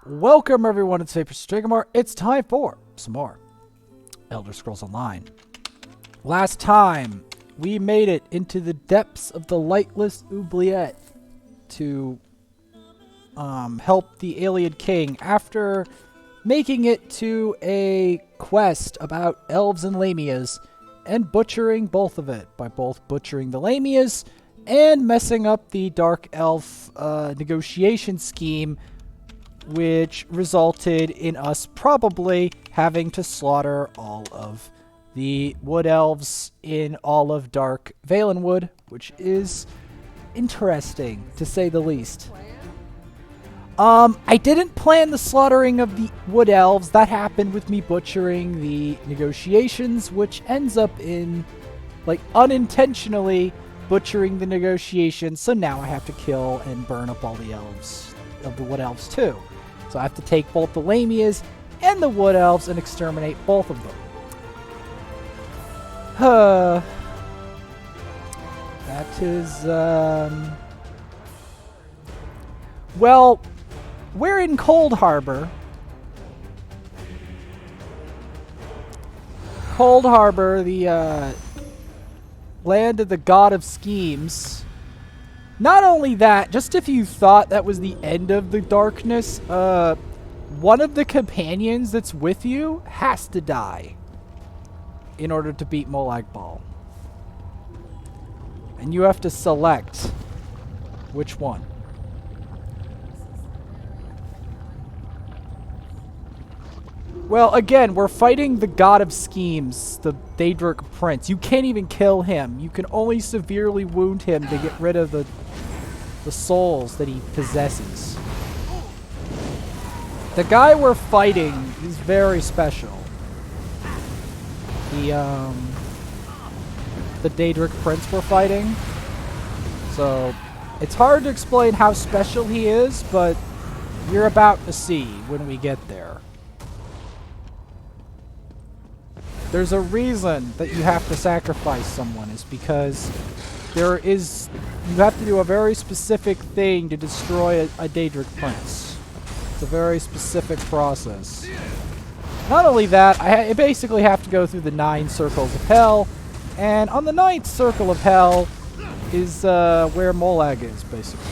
Welcome everyone to Dragamar. It's time for some more Elder Scrolls Online. Last time, we made it into the depths of the lightless oubliette to help the alien king after making it to a quest about elves and lamias and butchering both of it by both butchering the lamias and messing up the dark elf negotiation scheme, which resulted in us probably having to slaughter all of the wood elves in all of Dark Valenwood, which is interesting to say the least. I didn't plan the slaughtering of the wood elves. That happened with me butchering the negotiations, which ends up in, like, unintentionally butchering the negotiations. So now I have to kill and burn up all the elves of the wood elves too. So I have to take both the lamias and the wood elves and exterminate both of them. That is, well, we're in Cold Harbor. Cold Harbor, the, land of the god of schemes. Not only that, just if you thought that was the end of the darkness, one of the companions that's with you has to die in order to beat Molag Bal. And you have to select which one. Well, again, we're fighting the god of schemes, the Daedric prince. You can't even kill him. You can only severely wound him to get rid of the souls that he possesses. The guy we're fighting is very special. The Daedric prince we're fighting. So, it's hard to explain how special he is, but you're about to see when we get there. There's a reason that you have to sacrifice someone, is because you have to do a very specific thing to destroy a Daedric prince. It's a very specific process. Not only that, I basically have to go through the 9 circles of hell, and on the 9th circle of hell is where Molag is, basically.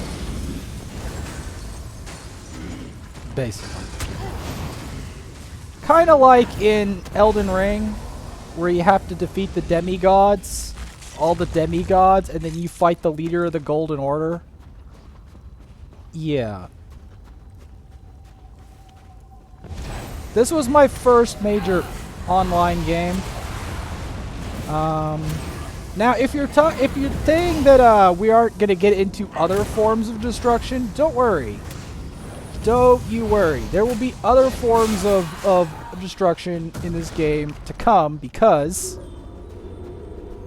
Kind of like in Elden Ring, where you have to defeat the demigods, all the demigods, and then you fight the leader of the Golden Order. Yeah. This was my first major online game. Now, if you're saying that we aren't gonna get into other forms of destruction, don't worry. Don't you worry. There will be other forms of destruction in this game to come, because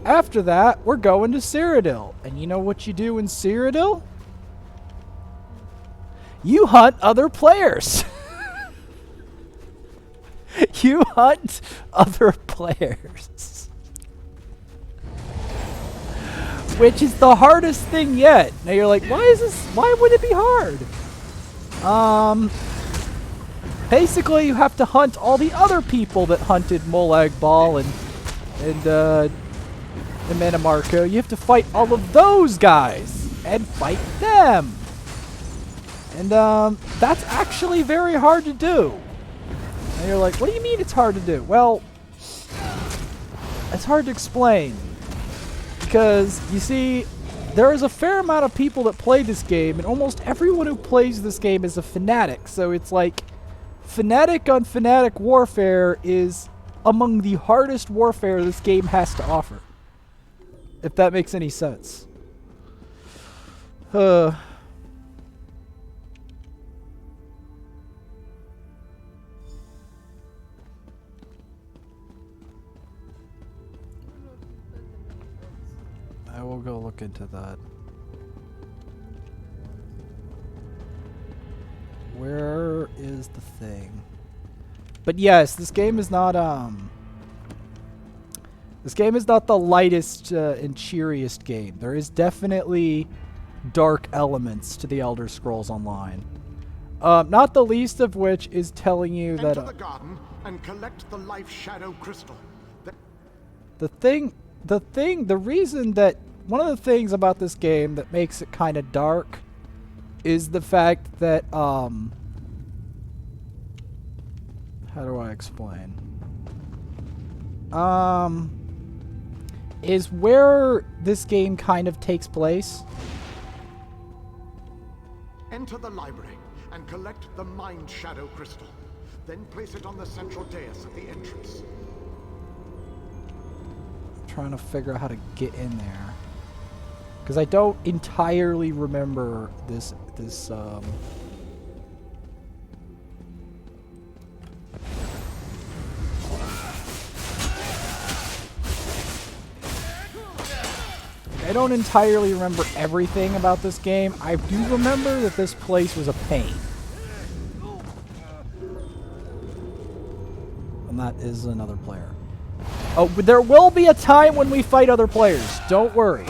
after that, we're going to Cyrodiil. And you know what you do in Cyrodiil? You hunt other players. You hunt other players. Which is the hardest thing yet. Now you're like, why would it be hard? Basically you have to hunt all the other people that hunted Molag Bal and Manamarco. You have to fight all of those guys and fight them. And that's actually very hard to do. And you're like, what do you mean it's hard to do? Well, it's hard to explain. Because, you see, there is a fair amount of people that play this game, and almost everyone who plays this game is a fanatic. So it's like, fanatic on fanatic warfare is among the hardest warfare this game has to offer. If that makes any sense. I will go look into that. Where is the thing? But yes, this game is not the lightest and cheeriest game. There is definitely dark elements to the Elder Scrolls Online. Not the least of which is telling you that Enter the garden and collect the life shadow crystal. the reason that one of the things about this game that makes it kind of dark is the fact that how do I explain? Is where this game kind of takes place. Enter the library and collect the mind shadow crystal. Then place it on the central dais at the entrance. I'm trying to figure out how to get in there. Because I don't entirely remember this I don't entirely remember everything about this game. I do remember that this place was a pain. And that is another player. Oh, but there will be a time when we fight other players. Don't worry.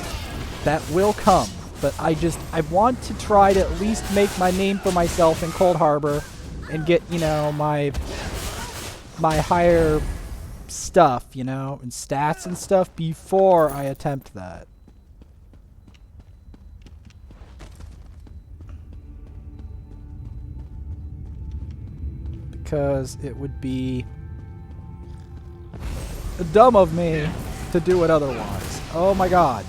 That will come. But I want to try to at least make my name for myself in Cold Harbor and get, you know, my higher stuff, you know, and stats and stuff before I attempt that. Because it would be dumb of me to do it otherwise. Oh my god.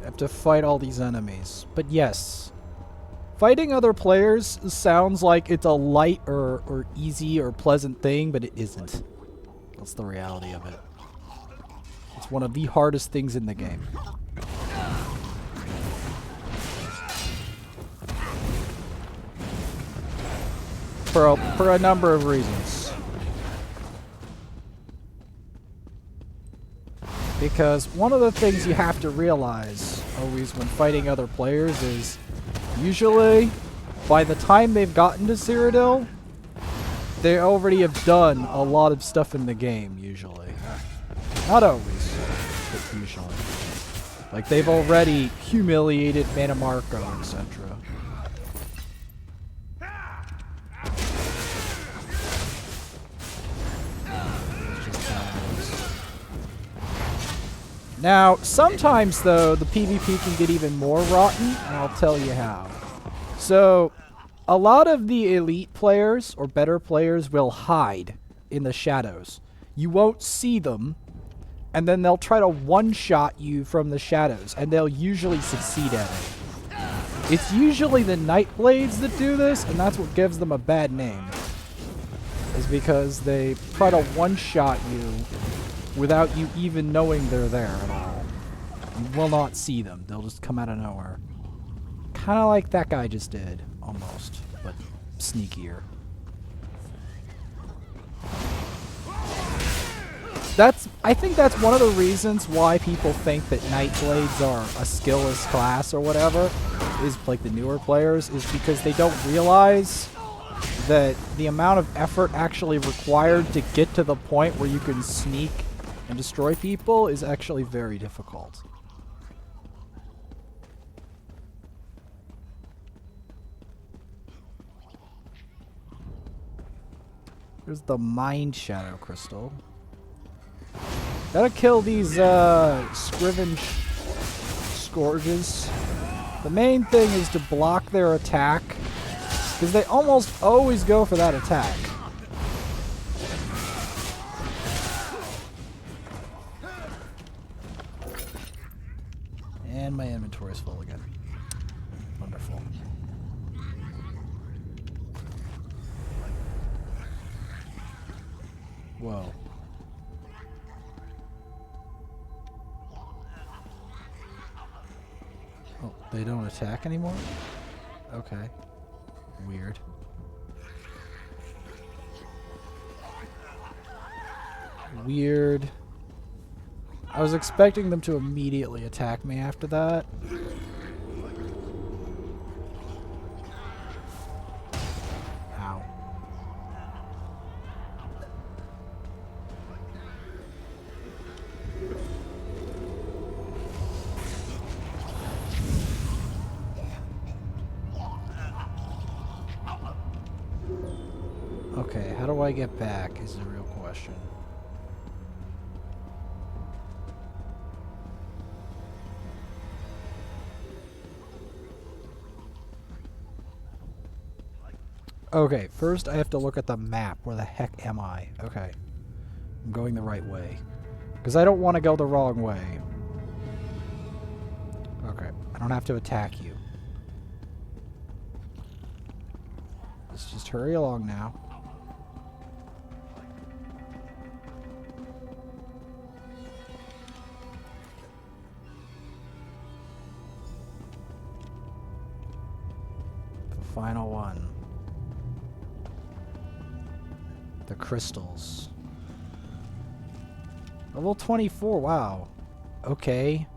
I have to fight all these enemies. But yes. Fighting other players sounds like it's a light or easy or pleasant thing, but it isn't. That's the reality of it. It's one of the hardest things in the game. For a number of reasons. Because one of the things you have to realize always when fighting other players is usually, by the time they've gotten to Cyrodiil, they already have done a lot of stuff in the game, usually. Not always, but usually. Like, they've already humiliated Manamarco, etc. Now, sometimes, though, the PvP can get even more rotten, and I'll tell you how. So, a lot of the elite players, or better players, will hide in the shadows. You won't see them, and then they'll try to one-shot you from the shadows, and they'll usually succeed at it. It's usually the Nightblades that do this, and that's what gives them a bad name. Is because they try to one-shot you without you even knowing they're there at all. You will not see them. They'll just come out of nowhere. Kind of like that guy just did, almost, but sneakier. I think that's one of the reasons why people think that Nightblades are a skillless class or whatever, is like the newer players, is because they don't realize that the amount of effort actually required to get to the point where you can sneak and destroy people is actually very difficult. There's the Mind Shadow Crystal. Gotta kill these Scriven Scourges. The main thing is to block their attack, because they almost always go for that attack. And my inventory is full again. Wonderful. Whoa. Oh, they don't attack anymore? Okay. Weird. Weird. I was expecting them to immediately attack me after that. Okay, how do I get back is the real question. Okay, first I have to look at the map. Where the heck am I? Okay. I'm going the right way. Because I don't want to go the wrong way. Okay, I don't have to attack you. Let's just hurry along now. The final one. The crystals. Level 24, wow. Okay.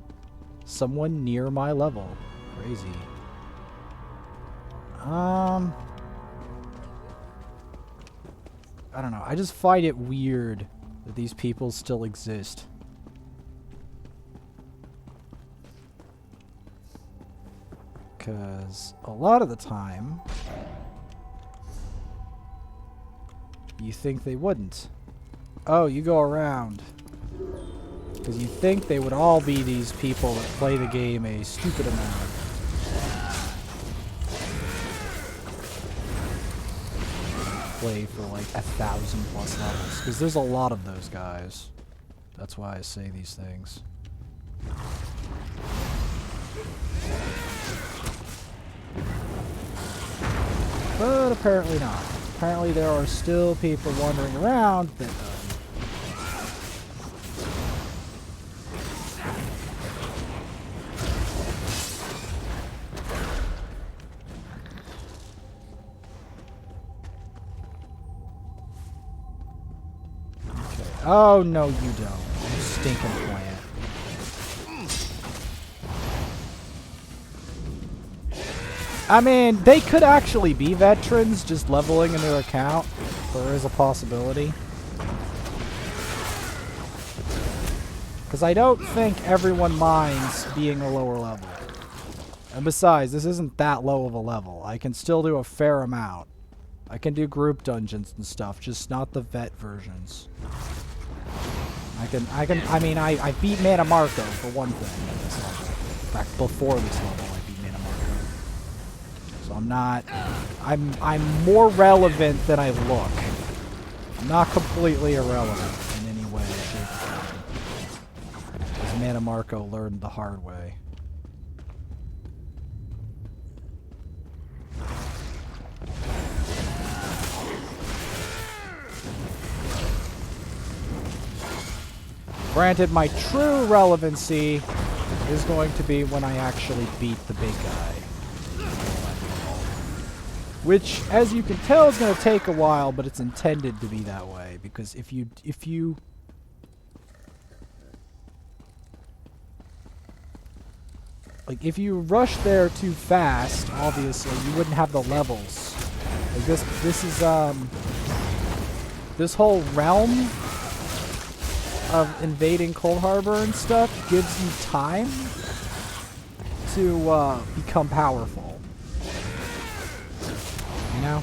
Someone near my level. Crazy. I don't know. I just find it weird that these people still exist. Because a lot of the time, you think they wouldn't. Oh, you go around. Because you think they would all be these people that play the game a stupid amount. Play for like 1,000+ levels. Because there's a lot of those guys. That's why I say these things. But apparently not. Apparently there are still people wandering around that oh, no, you don't. You stinking plant. I mean, they could actually be veterans just leveling a new account. There is a possibility. Because I don't think everyone minds being a lower level. And besides, this isn't that low of a level. I can still do a fair amount. I can do group dungeons and stuff, just not the vet versions. I mean, I beat Mana Marco for one thing at this level. In fact, before this level, I beat Mana Marco. So I'm not, I'm more relevant than I look. I'm not completely irrelevant in any way, shape, or form. Because Mana Marco learned the hard way. Granted, my true relevancy is going to be when I actually beat the big guy. Which, as you can tell, is going to take a while, but it's intended to be that way. Because if you rush there too fast, obviously, you wouldn't have the levels. Like this whole realm of invading Cold Harbor and stuff gives you time to become powerful. You know?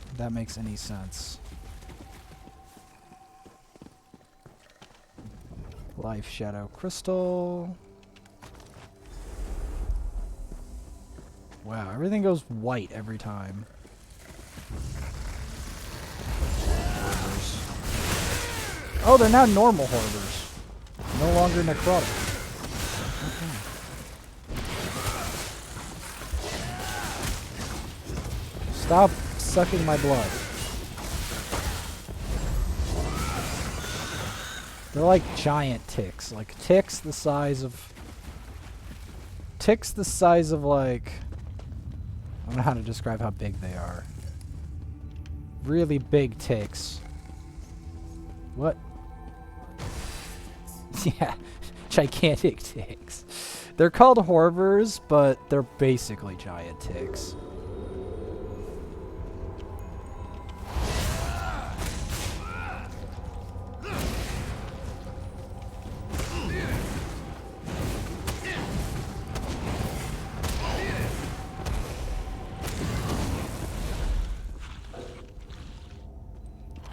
If that makes any sense. Life Shadow Crystal. Wow, everything goes white every time. Hoarders. Oh, they're now normal hoarders. No longer necrotic. Okay. Stop sucking my blood. They're like giant ticks. Like ticks the size of like, I don't know how to describe how big they are. Really big ticks. What? Yeah, gigantic ticks. They're called Horvers, but they're basically giant ticks.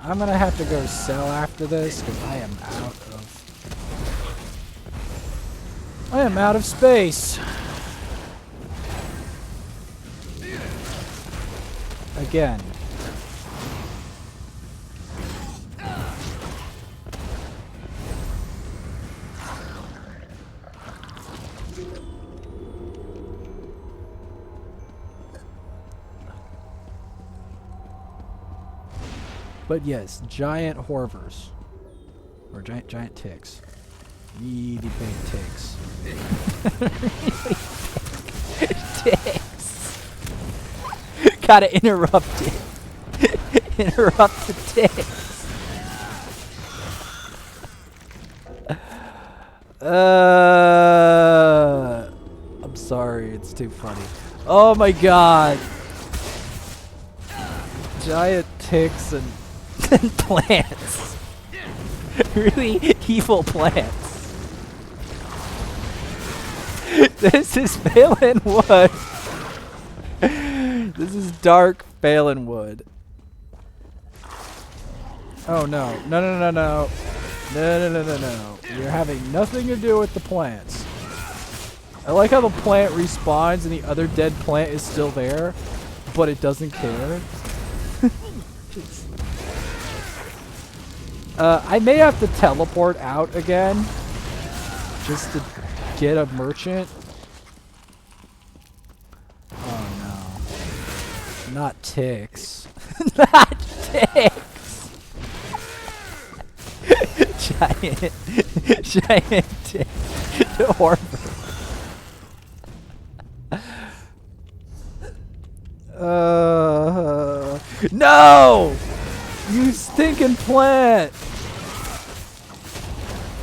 I'm gonna have to go sell after this because I am out of space. Again. But yes, giant horvers. Or giant ticks. Really big ticks. Ticks. Gotta interrupt it. Interrupt the ticks. I'm sorry, it's too funny. Oh my god. Giant ticks and plants. Really evil plants. This is Phelan Wood. This is dark Phelan Wood. Oh no. No, no, no, no. No, no, no, no, no. You're having nothing to do with the plants. I like how the plant respawns and the other dead plant is still there, but it doesn't care. I may have to teleport out again just to get a merchant. Oh no. Not ticks. Not ticks! Giant tick. No! You stinking plant!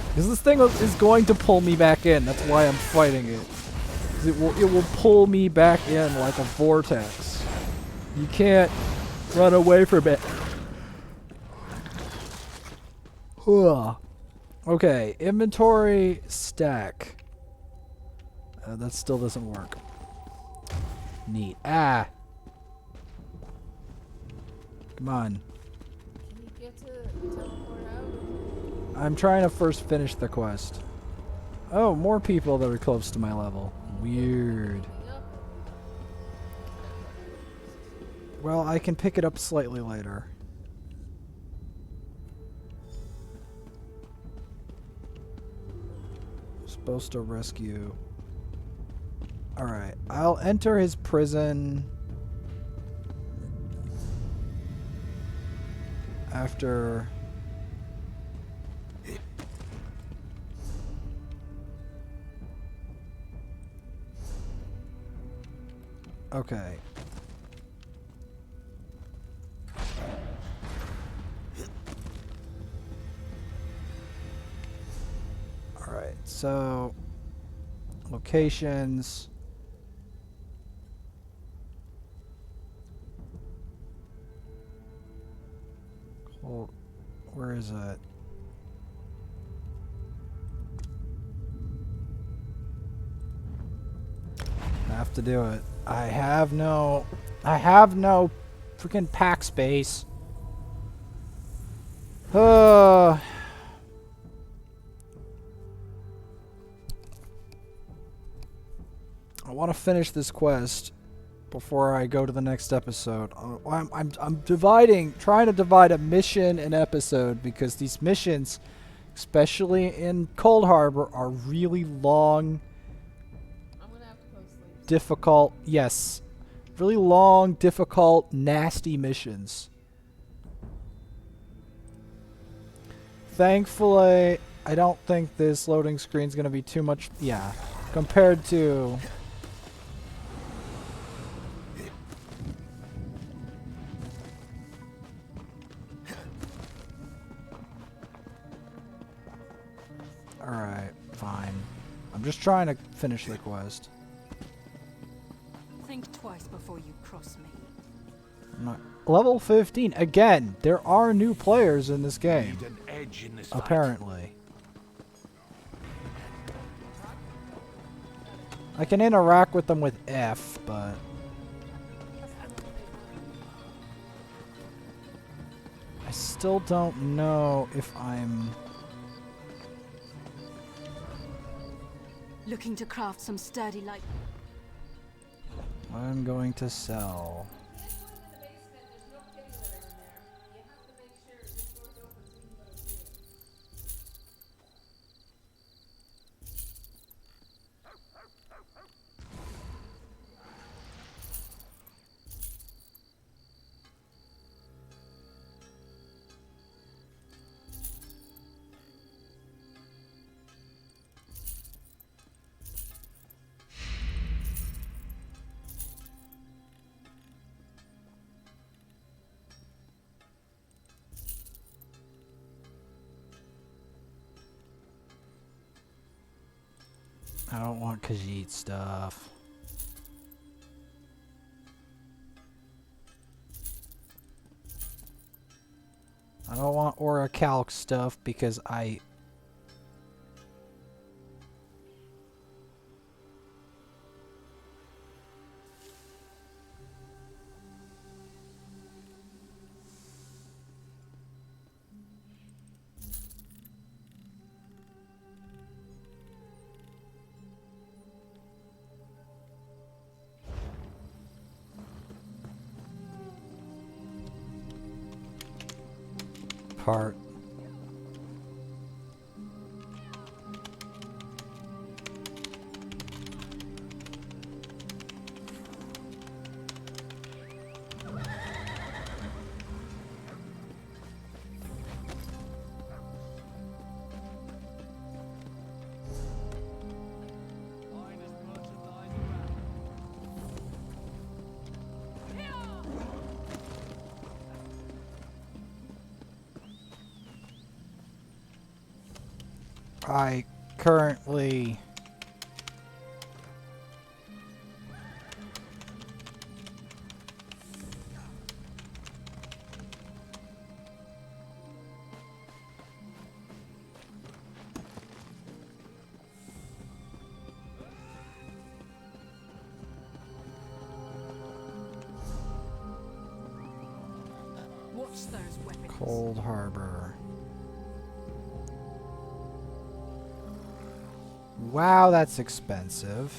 Because this thing is going to pull me back in. That's why I'm fighting it. It will pull me back in like a vortex. You can't run away from it. Okay, inventory stack. That still doesn't work. Neat. Ah! Come on. Can you get to teleport out? I'm trying to first finish the quest. Oh, more people that are close to my level. Weird. Well, I can pick it up slightly later. Supposed to rescue. Alright, I'll enter his prison after... Okay. Alright, so... Locations... Hold... Where is it? I have to do it. I have no freaking pack space. I want to finish this quest before I go to the next episode. I'm trying to divide a mission and episode because these missions, especially in Cold Harbor, are really long. Difficult, yes. Really long, difficult, nasty missions. Thankfully, I don't think this loading screen's gonna be too much, yeah, compared to... Alright, fine. I'm just trying to finish the quest. Think twice before you cross me. Level 15. Again, there are new players in this game. Need an edge in this Apparently. I can interact with them with F, but... I still don't know if I'm... Looking to craft some sturdy light. what I'm going to sell. I don't want Khajiit stuff. I don't want Orichalc stuff because I... part. I currently... Watch those weapons. Cold Harbor. Wow, that's expensive.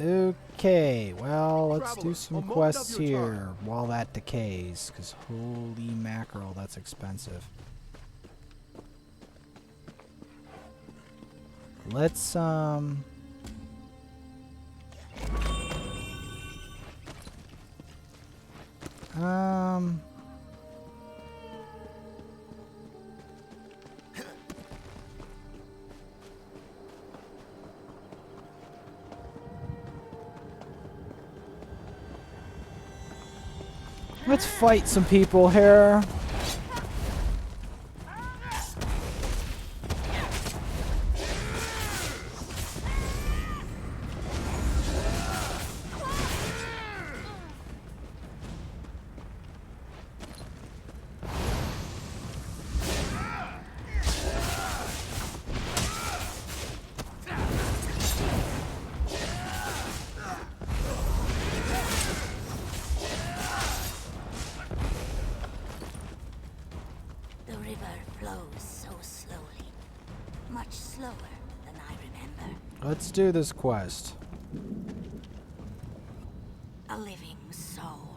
Okay, well, let's do some quests here while that decays, because holy mackerel, that's expensive. Let's, let's fight some people here. Let's do this quest. A living soul.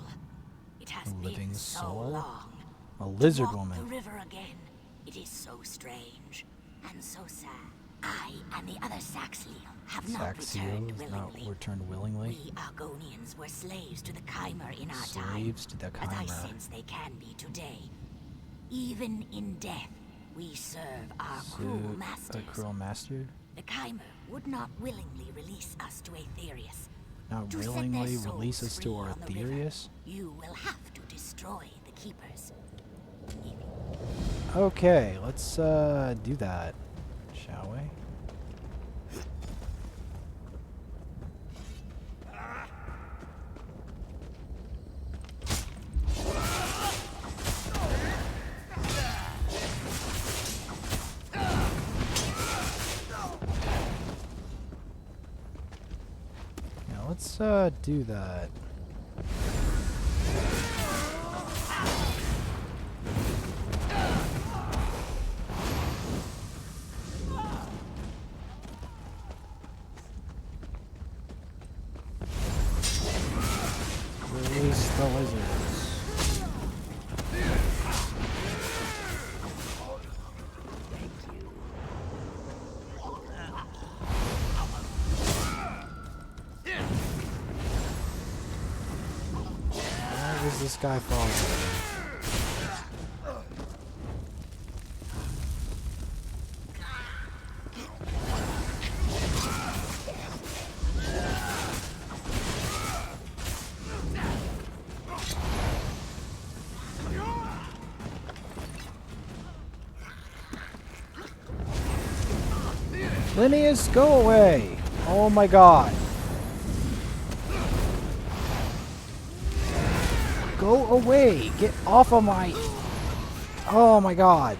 It has A been living so soul? long. A lizard To walk woman. the river again. It is so strange and so sad. I and the other Saxley have not returned Saxio is not willingly. returned willingly. We Argonians were slaves to the Chimer in our Slaves to the time, as I Chimer. sense they can be today. Even in death, we serve our cruel masters. A cruel master? The Chimer would not willingly release us to Aetherius. Not To set their willingly souls release us to free on the river, Arthurius? You will have to destroy the Keepers. Okay, let's do that, shall we? Yeah, let's do that. guy falls. Linnaeus, go away! Oh my god. Go away! Get off of my... Oh my god.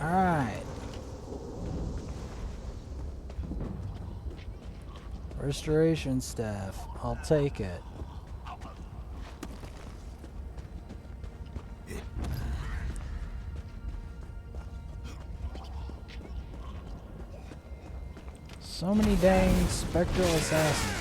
Alright. Restoration staff. I'll take it. So many dang spectral assassins.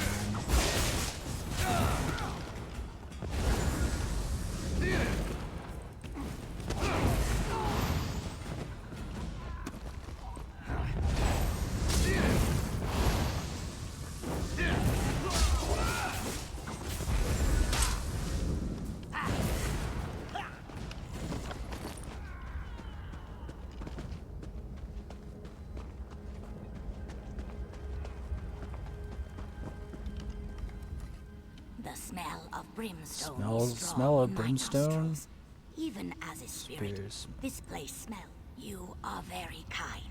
The smell of brimstone. Smell of brimstone? Even as a spirit, Spears. this place smells. You are very kind.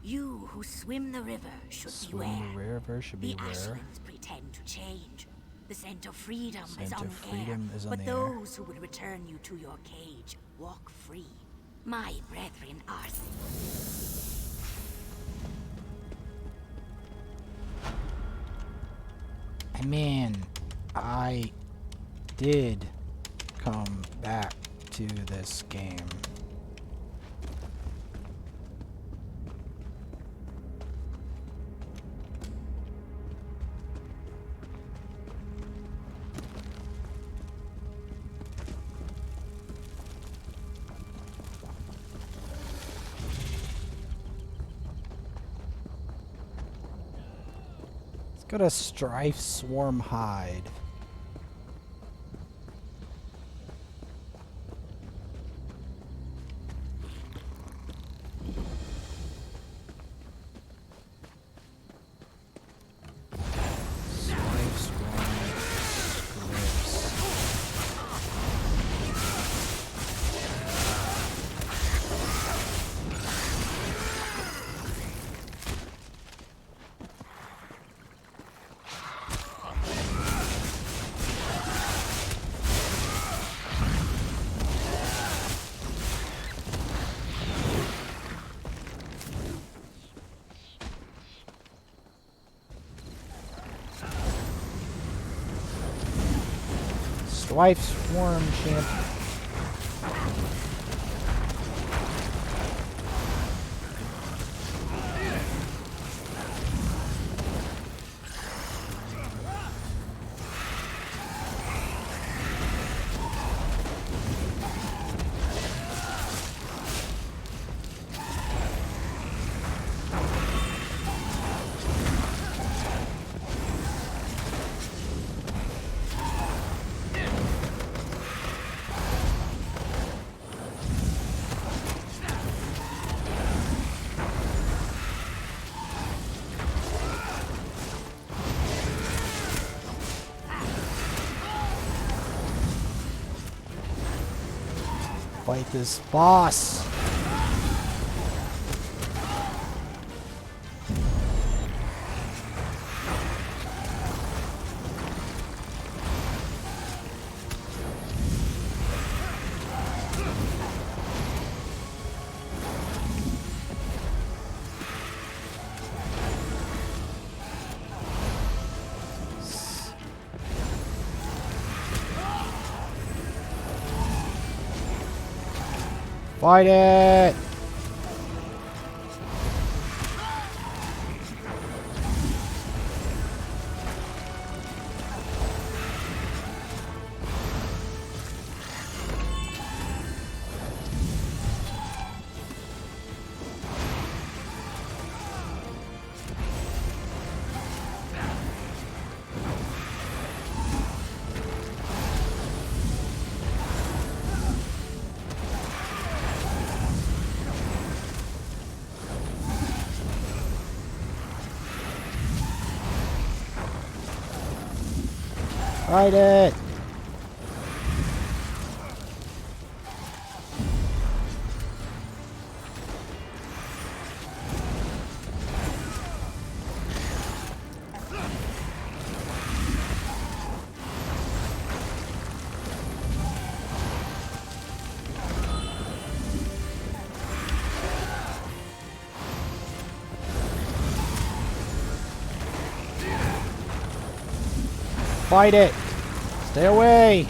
You who swim the river should beware. Swim the river should The beware. Ashlands pretend to change. The scent of freedom is Scent on of the freedom air, is on but the air. those who would return you to your cage walk free. My brethren are. I mean, I did come back to this game. Let's go to Strife Swarm Hide. Strife Swarm Scripts. Strife Swarm Champion. Fight this boss. Fight it! Fight it! Fight it! Stay away!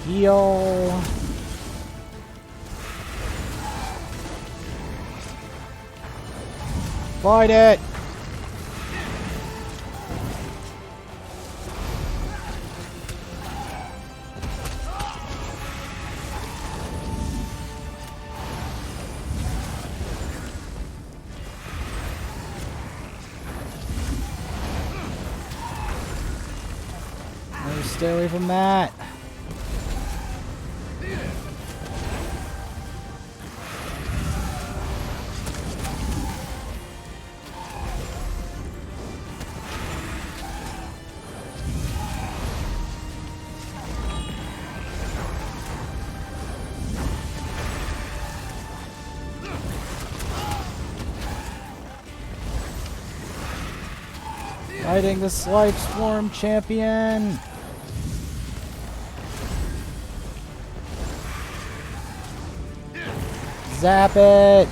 Heal. Fight it. No, stay away from that. Fighting the Life Swarm champion! Zap it!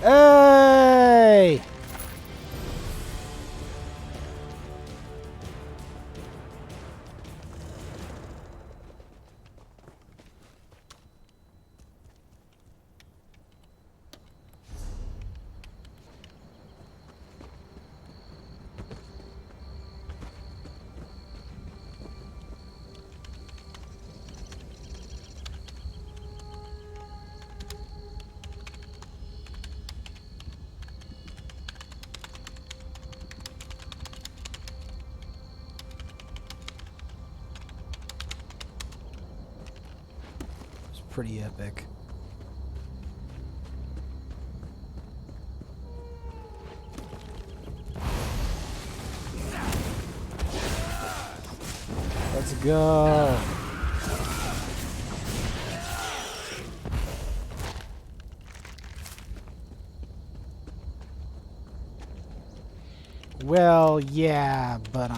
Hey! Pretty epic. Let's go. Well, yeah, but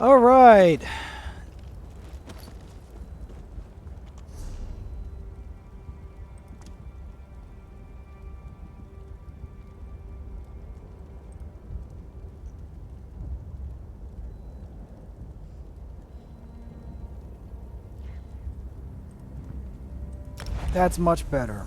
All right. That's much better.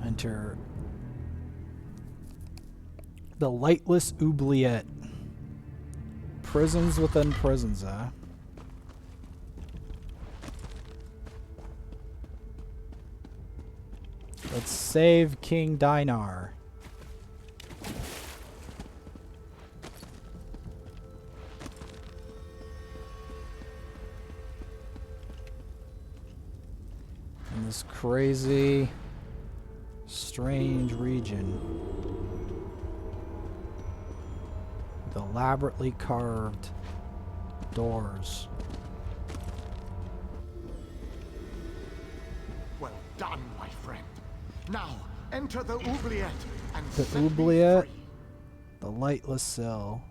Enter the lightless oubliette. Prisons within prisons, Let's save King Dynar. In this crazy, strange region with elaborately carved doors. Well done, my friend. Now, enter the oubliette and The set me oubliette, free. the lightless cell.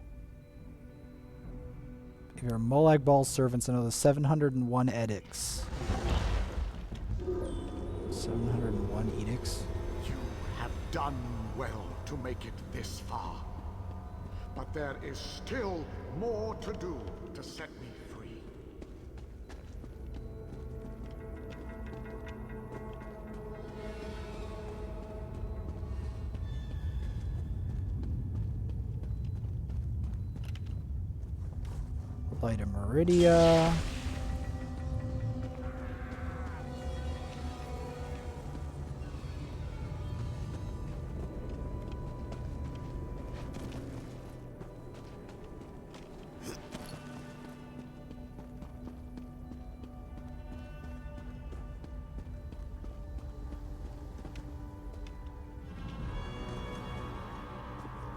If you're Molag Bal's servants, another 701 edicts. 701 edicts. You have done well to make it this far. But there is still more to do to set me free. Light of Meridia.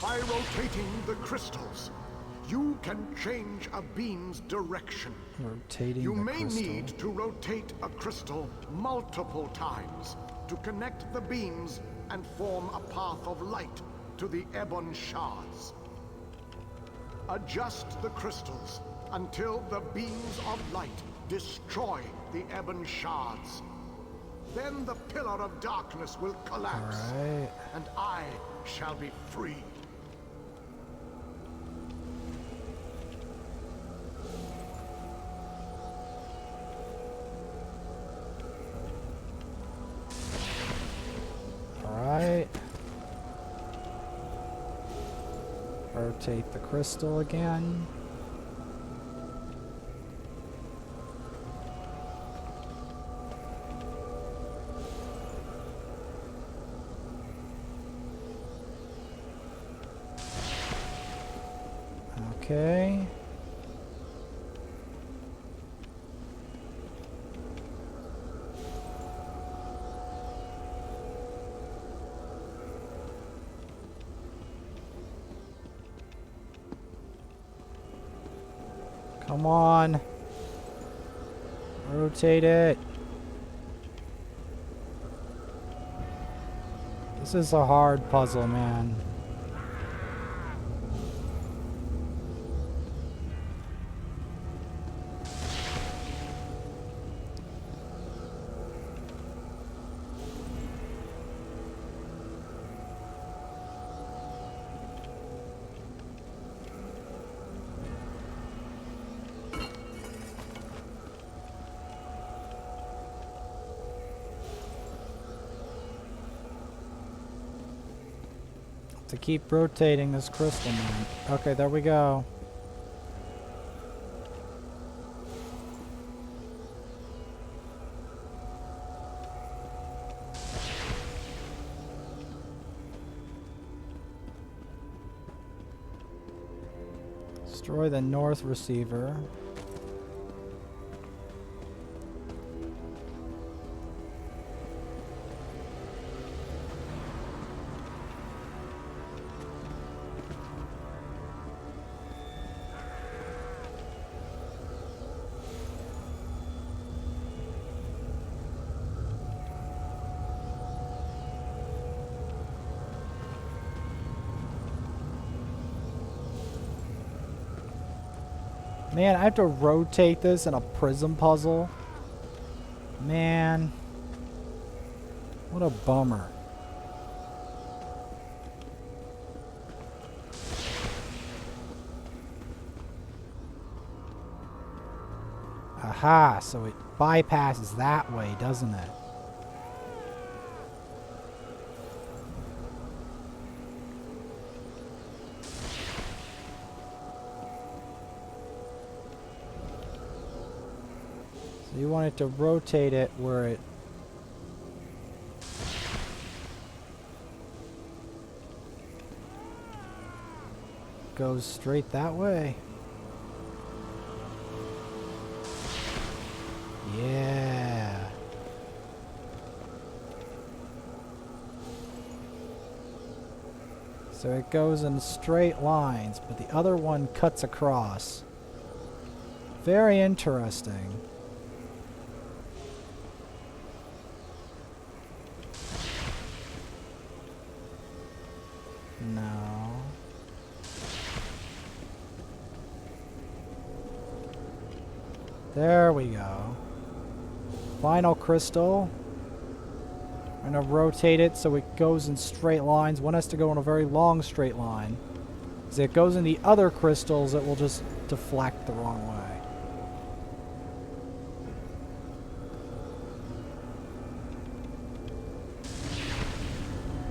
By rotating the crystals, you can change a beam's direction. Rotating You the may crystal. need to rotate a crystal multiple times to connect the beams and form a path of light to the ebon shards. Adjust the crystals until the beams of light destroy the ebon shards. Then the pillar of darkness will collapse, Alright. and I shall be free. Alright. Rotate the crystal again. Okay. Come on. Rotate it. This is a hard puzzle, man. To keep rotating this crystal, man. Okay, there we go. Destroy the north receiver. Man, I have to rotate this in a prism puzzle. Man. What a bummer. Aha, so it bypasses that way, doesn't it? So you want it to rotate it where it goes straight that way. Yeah. So it goes in straight lines, but the other one cuts across. Very interesting. No. There we go. Final crystal. I'm going to rotate it so it goes in straight lines. One has to go in a very long straight line. As it goes in the other crystals, it will just deflect the wrong way.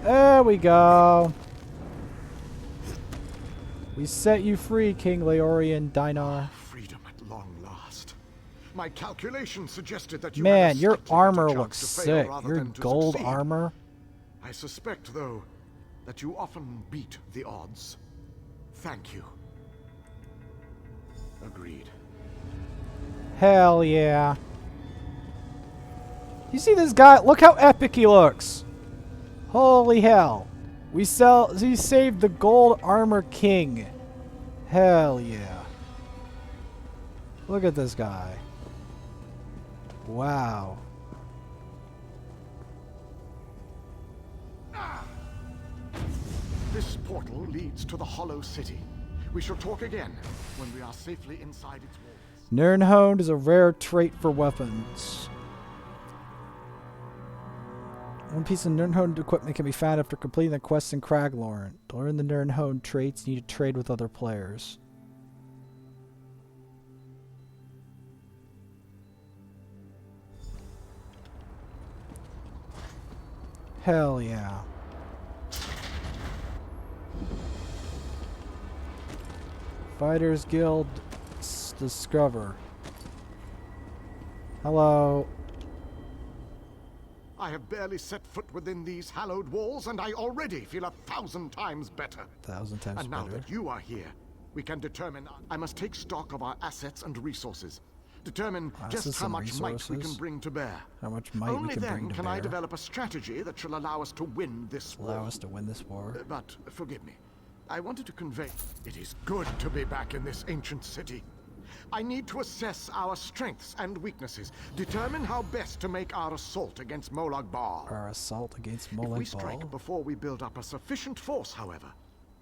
There we go. We set you free, King Leorian Dynar. Freedom at long last. My calculations suggested that you Man, had a your slightly armor better looks chance to fail sick. rather Your than to gold succeed. armor. I suspect, though, that you often beat the odds. Thank you. Agreed. Hell yeah. You see this guy? Look how epic he looks. Holy hell. He saved the gold armor king. Hell yeah. Look at this guy. Wow. This portal leads to the Hollow City. We shall talk again when we are safely inside its walls. Nirnhoned is a rare trait for weapons. One piece of Nirnhoned equipment can be found after completing the quest in Craglorn. To learn the Nirnhoned traits, you need to trade with other players. Hell yeah. Fighters Guild Discover. Hello. I have barely set foot within these hallowed walls, and I already feel 1,000 times better. 1,000 times And now better. that you are here, we can determine. I must take stock of our assets and resources. Determine Assets just how and much might we resources? can bring to bear. How much might we Only can then bring to can I bear. develop a strategy that shall allow us to win this war. Allow us to win this war. But forgive me. I wanted to convey. It is good to be back in this ancient city. I need to assess our strengths and weaknesses. Determine how best to make our assault against Molag Bal. Our assault against If we Molag strike Bal. before we build up a sufficient force, however,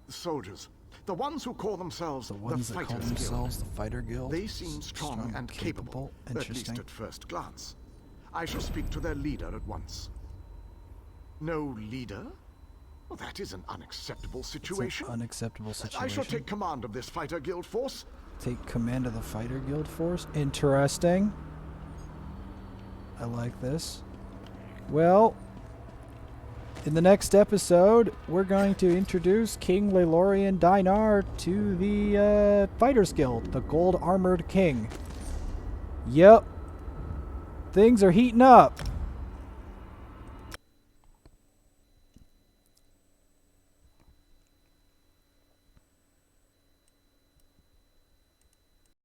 the soldiers, the ones who call themselves The ones that call Fighters themselves the Fighter Guild, Guild. they seem strong and capable, at least Interesting. at first glance. I shall speak to their leader at once. No leader? Well, that is an unacceptable It's situation. an unacceptable situation. I shall take command of this Fighter Guild force. Take command of the Fighter Guild force. Interesting. I like this. Well, In the next episode, we're going to introduce King Lalorian Dynar to the Fighters Guild, the Gold Armored King. Yep. Things are heating up.